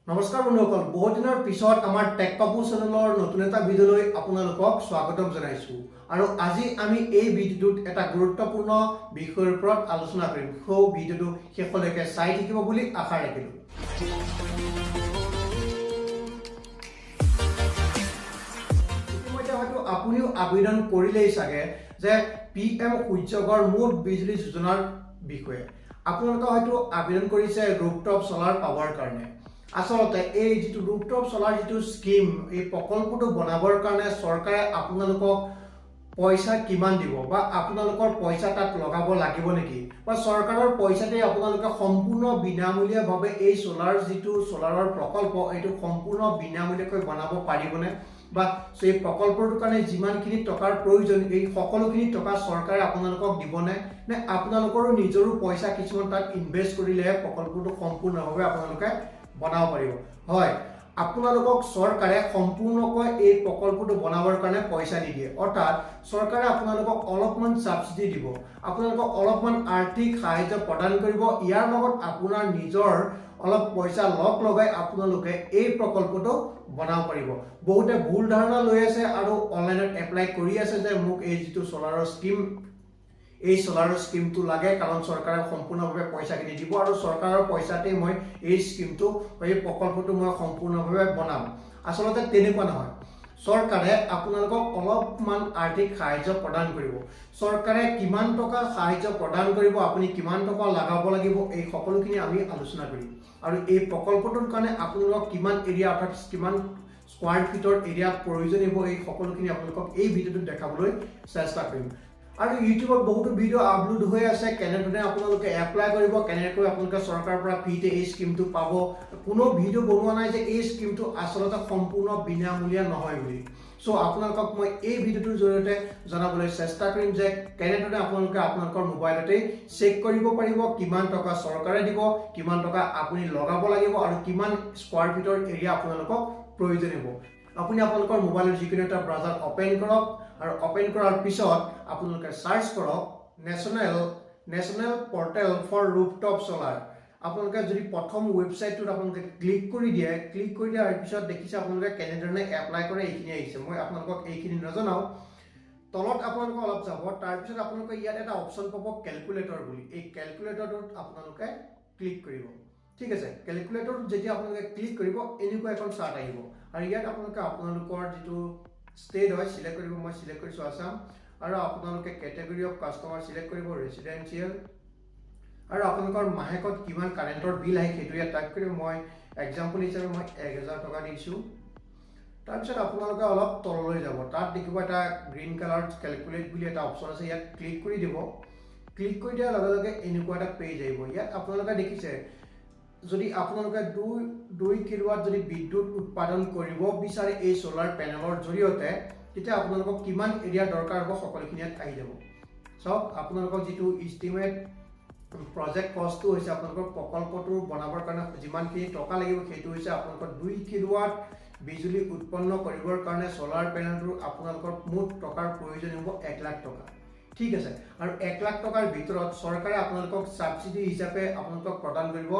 নমস্কাৰ বন্ধুসকল, বহুত দিনৰ পিছত আমাৰ টেক কাপু চেনেলৰ নতুন এটা ভিডিঅ'লৈ আপোনালোকক স্বাগতম জনাইছোঁ। আৰু আজি আমি এই ভিডিঅ'টোত এটা গুৰুত্বপূৰ্ণ বিষয়ৰ ওপৰত আলোচনা কৰিম। সেই ভিডিঅ'টো শেষলৈকে চাই থাকিব বুলি আশা ৰাখিলোঁ। ইতিমধ্যে হয়তো আপুনিও আবেদন কৰিলেই চাগে যে PM সূৰ্যগড় মুঠ বিজুলী যোজনাৰ বিষয়ে। আপোনালোকে হয়তো আবেদন কৰিছে ৰুফটপ চলাৰ পাবৰ কাৰণে। আসলতে এই যেটো ৰুফটপ চলাৰ যেটো স্কিম, এই প্ৰকল্পটো বনাবৰ কাৰণে চৰকাৰে আপোনালোকক পইচা কিমান দিব বা আপোনালোকৰ পইচা তাত লগাব লাগিব নেকি, বা চৰকাৰৰ পইচাতে আপোনালোকে সম্পূৰ্ণ বিনামূলীয়াভাৱে এই চলাৰৰ প্ৰকল্প এইটো সম্পূৰ্ণ বিনামূলীয়াকৈ বনাব পাৰিবনে, বা সেই প্ৰকল্পটোৰ কাৰণে যিমানখিনি টকাৰ প্ৰয়োজন এই সকলোখিনি টকা চৰকাৰে আপোনালোকক দিবনে, নে আপোনালোকৰো নিজৰো পইচা কিছুমান তাত ইনভেষ্ট কৰিলেহে প্ৰকল্পটো সম্পূৰ্ণভাৱে আপোনালোকে বনাব পাৰিব। হয়, আপোনালোকক চৰকাৰে সম্পূৰ্ণকৈ এই প্ৰকল্পটো বনাবৰ কাৰণে পইচা নিদিয়ে, অৰ্থাৎ চৰকাৰে আপোনালোকক অলপমান সাবসিডি দিব, আপোনালোকক অলপমান আৰ্থিক সাহায্য প্ৰদান কৰিব। ইয়াৰ লগত আপোনাৰ নিজৰ অলপ পইচা লগাই আপোনালোকে এই প্ৰকল্পটো বনাব পাৰিব। বহুতে ভুল ধাৰণা লৈ আছে আৰু অনলাইনত এপ্লাই কৰি আছে যে মোক এই যেটো চলাৰৰ স্কিম এই চলাৰৰ স্কিমটো লাগে, কাৰণ চৰকাৰে সম্পূৰ্ণভাৱে পইচাখিনি দিব আৰু চৰকাৰৰ পইচাতে মই এই স্কিমটো এই প্ৰকল্পটো মই সম্পূৰ্ণভাৱে বনাম। আসলতে তেনেকুৱা নহয়, চৰকাৰে আপোনালোকক অলপমান আৰ্থিক সাহায্য প্ৰদান কৰিব। চৰকাৰে কিমান টকা সাহায্য প্ৰদান কৰিব, আপুনি কিমান টকা লগাব লাগিব, এই সকলোখিনি আমি আলোচনা কৰিম। আৰু এই প্ৰকল্পটোৰ কাৰণে আপোনালোকক কিমান এৰিয়া, অৰ্থাৎ কিমান স্কোৱাৰ ফিটৰ এৰিয়া প্ৰয়োজন হ'ব, এই সকলোখিনি আপোনালোকক এই ভিডিঅ'টোত দেখাবলৈ চেষ্টা কৰিম। আৰু ইউটিউবত বহুতো ভিডিঅ' আপলোড হৈ আছে, কেনেধৰণে আপোনালোকে এপ্লাই কৰিব, কেনেকৈ আপোনালোকে চৰকাৰৰ পৰা ফ্ৰীতে এই স্কিমটো পাব। কোনো ভিডিঅ' বনোৱা নাই যে এই স্কিমটো আচলতে সম্পূৰ্ণ বিনামূলীয়া নহয় বুলি। চ' আপোনালোকক মই এই ভিডিঅ'টোৰ জৰিয়তে জনাবলৈ চেষ্টা কৰিম যে কেনেধৰণে আপোনালোকে আপোনালোকৰ মোবাইলতেই চেক কৰিব পাৰিব কিমান টকা চৰকাৰে দিব, কিমান টকা আপুনি লগাব লাগিব আৰু কিমান স্কোৱাৰ ফিটৰ এৰিয়া আপোনালোকক প্ৰয়োজন হ'ব। আপুনি আপোনালোকৰ মোবাইলৰ যিকোনো এটা ব্ৰাউজাৰ অপেন কৰক আৰু অপেন কৰাৰ পিছত আপোনালোকে সাৰ্চ কৰক নেশ্যনেল পৰ্টেল ফৰ ৰুফটপ চলাৰ। আপোনালোকে যদি প্ৰথম ৱেবছাইটটোত আপোনালোকে ক্লিক কৰি দিয়াৰ পিছত দেখিছে আপোনালোকে কেনেধৰণে এপ্লাই কৰে এইখিনি আহিছে। মই আপোনালোকক এইখিনি নজনাও। তলত আপোনালোকে অলপ যাব, তাৰপিছত আপোনালোকে ইয়াত এটা অপশ্যন পাব কেলকুলেটৰ বুলি। এই কেলকুলেটৰটোত আপোনালোকে ক্লিক কৰিব। ঠিক আছে, কেলকুলেটৰত যেতিয়া আপোনালোকে ক্লিক কৰিব এনেকুৱা এখন চাৰ্ট আহিব আৰু ইয়াত আপোনালোকে আপোনালোকৰ যেটো ষ্টেট হয় সিলেক্ট কৰিব। মই সিলেক্ট কৰিছোঁ আসাম। আৰু আপোনালোকে কেটেগৰী অফ কাষ্টমাৰ সিলেক্ট কৰিব ৰেচিডেন্সিয়েল, আৰু আপোনালোকৰ মাহেকত কিমান কাৰেণ্টৰ বিল আহে সেইটো ইয়াত টাইপ কৰিব। মই এক্সাম্পল হিচাপে মই 1000 টকা দিছোঁ। তাৰপিছত আপোনালোকে অলপ তললৈ যাব, তাত দেখিব এটা গ্ৰীণ কালাৰ কেলকুলেট বুলি এটা অপশ্যন আছে, ইয়াত ক্লিক কৰি দিব। ক্লিক কৰি দিয়াৰ লগে লগে এনেকুৱা এটা পেজ আহিব। ইয়াত আপোনালোকে দেখিছে যদি আপোনালোকে 2 কিলোৱাট যদি বিদ্যুৎ উৎপাদন কৰিব বিচাৰে এই সোলাৰ পেনেলৰ জৰিয়তে, তেতিয়া আপোনালোকক কিমান এৰিয়া দৰকাৰ হ'ব সকলোখিনি ইয়াত আহি যাব। চাওক, আপোনালোকৰ যেটো ইষ্টিমেট প্ৰজেক্ট কষ্টটো হৈছে আপোনালোকৰ প্ৰকল্পটো বনাবৰ কাৰণে যিমানখিনি টকা লাগিব সেইটো হৈছে আপোনালোকৰ 2 কিলোৱাট বিজুলী উৎপন্ন কৰিবৰ কাৰণে সোলাৰ পেনেলটোৰ আপোনালোকৰ মুঠ টকাৰ প্ৰয়োজন হ'ব 1 লাখ টকা। ঠিক আছে, আৰু 1 লাখ টকাৰ ভিতৰত চৰকাৰে আপোনালোকক সাবসিডি হিচাপে আপোনালোকক প্ৰদান কৰিব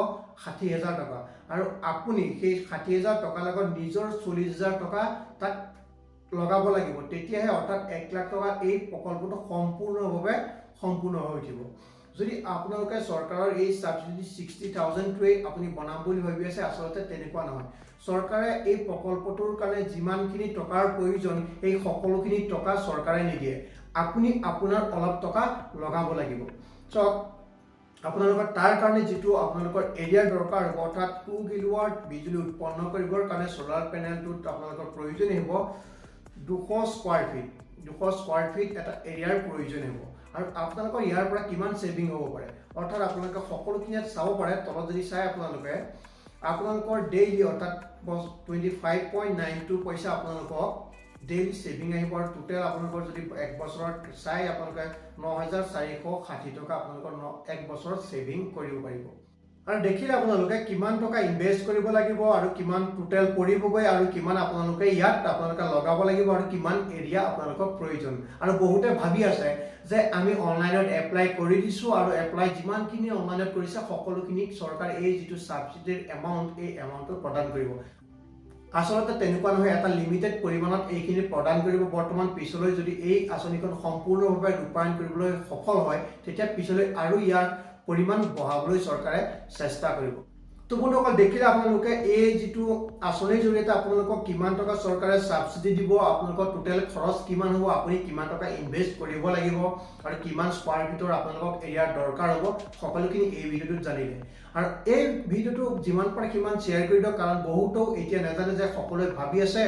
60,000 টকা, আৰু আপুনি সেই 60,000 টকাৰ লগত নিজৰ 40,000 টকা তাত লগাব লাগিব। তেতিয়াহে অৰ্থাৎ 1 লাখ টকা এই প্ৰকল্পটো সম্পূৰ্ণভাৱে সম্পূৰ্ণ হৈ উঠিব। যদি আপোনালোকে চৰকাৰৰ এই সাবসিডি 60,000টোৱে আপুনি বনাম বুলি ভাবি আছে, আচলতে তেনেকুৱা নহয়। চৰকাৰে এই প্ৰকল্পটোৰ কাৰণে যিমানখিনি টকাৰ প্ৰয়োজন এই সকলোখিনি টকা চৰকাৰে নিদিয়ে, আপুনি আপোনাৰ অলপ টকা লগাব লাগিব। চাওক, আপোনালোকৰ তাৰ কাৰণে যেটো আপোনালোকৰ এৰিয়া দৰকাৰ হ'ব, অৰ্থাৎ 2 কিলোৱাট বিজুলী উৎপন্ন কৰিবৰ কাৰণে সোলাৰ পেনেলটোত আপোনালোকৰ প্ৰয়োজন হ'ব 200 স্কোৱাৰ ফিট এটা এৰিয়াৰ প্ৰয়োজন হ'ব। আৰু আপোনালোকৰ ইয়াৰ পৰা কিমান সেভিং হ'ব পাৰে, অৰ্থাৎ আপোনালোকে সকলোখিনি চাব পাৰে। তলত যদি চাই আপোনালোকৰ ডেইলি অৰ্থাৎ 25.92 পইচা আপোনালোকক ডেইলি সেভিং আহিব। আৰু টোটেল আপোনালোকৰ যদি এক বছৰত চাই আপোনালোকে 9,460 টকা আপোনালোকৰ এক বছৰত সেভিং কৰিব পাৰিব। আৰু দেখিলে আপোনালোকে কিমান টকা ইনভেষ্ট কৰিব লাগিব আৰু কিমান টোটেল পৰিবগৈ আৰু কিমান আপোনালোকে ইয়াত আপোনালোকে লগাব লাগিব আৰু কিমান এৰিয়া আপোনালোকক প্ৰয়োজন আৰু বহুতে ভাবি আছে যে আমি অনলাইনত এপ্লাই কৰি দিছো আৰু এপ্লাই যিমানখিনি অনলাইনত কৰিছে সকলোখিনি চৰকাৰে এই যিটো সাবসিডিৰ এমাউণ্ট এই এমাউণ্টটো প্ৰদান কৰিব আসলতে তেনেকুৱা নহয় এটা লিমিটেড পৰিমাণত এইখিনি প্ৰদান কৰিব বৰ্তমান পিছলৈ যদি এই আঁচনিখন সম্পূৰ্ণভাৱে ৰূপায়ণ কৰিবলৈ সফল হয় তেতিয়া পিছলৈ আৰু ইয়াৰ পৰিমাণ বঢ়াবলৈ চৰকাৰে চেষ্টা কৰিব তো বন্ধুসকল দেখিলে আপোনালোকে এই যিটো আঁচনিৰ জৰিয়তে আপোনালোকক কিমান টকা চৰকাৰে সাবসিডি দিব আপোনালোকৰ টোটেল খৰচ কিমান হ'ব আপুনি কিমান টকা ইনভেষ্ট কৰিব লাগিব আৰু কিমান স্কয়াৰ ফিটৰ আপোনালোকক এৰিয়াৰ দৰকাৰ হ'ব সকলোখিনি এই ভিডিঅ'টোত জানিলে আৰু এই ভিডিঅ'টো যিমান পাৰে কিমান শ্বেয়াৰ কৰি দিয়ক কাৰণ বহুতো এতিয়া নাজানে যে সকলোৱে ভাবি আছে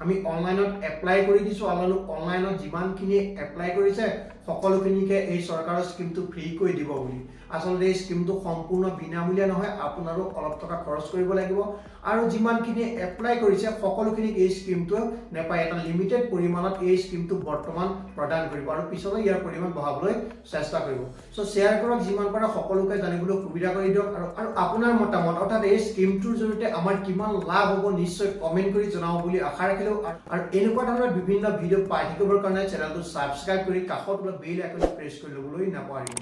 আমি অনলাইনত এপ্লাই কৰি দিছো অনলাইনত যিমানখিনি এপ্লাই কৰিছে সকলোখিনিকে এই চৰকাৰৰ স্কিমটো ফ্ৰী কৰি দিব বুলি আসলে এই স্কিমটো সম্পূৰ্ণ বিনামূলীয়া নহয় আপোনাৰো অলপ টকা খৰচ কৰিব লাগিব আৰু যিমানখিনি এপ্লাই কৰিছে সকলোখিনিক এই স্কিমটো নেপায় এটা লিমিটেড পৰিমাণত এই স্কিমটো বৰ্তমান প্ৰদান কৰিব আৰু পিছলৈ ইয়াৰ পৰিমাণ বঢ়াবলৈ চেষ্টা কৰিব সো শ্বেয়াৰ কৰক যিমান পাৰে সকলোকে জানিবলৈ সুবিধা কৰি দিয়ক আৰু আপোনাৰ মতামত অৰ্থাৎ এই স্কিমটোৰ জৰিয়তে আমাৰ কিমান লাভ হ'ব নিশ্চয় কমেন্ট কৰি জনাব বুলি আশা ৰাখিলো আৰু এনেকুৱা ধৰণৰ বিভিন্ন ভিডিঅ' পাই থাকিবৰ কাৰণে চেনেলটো সাবস্ক্ৰাইব কৰি কাষত ওলা বেল আইকনটো প্ৰেছ কৰি ল'বলৈ নাপাহৰিব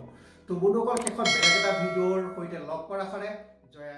তো বন্ধুসকল শেষত বেলেগ এটা ভিডিঅ'ৰ সৈতে লগ কৰাৰ আশাৰে জয়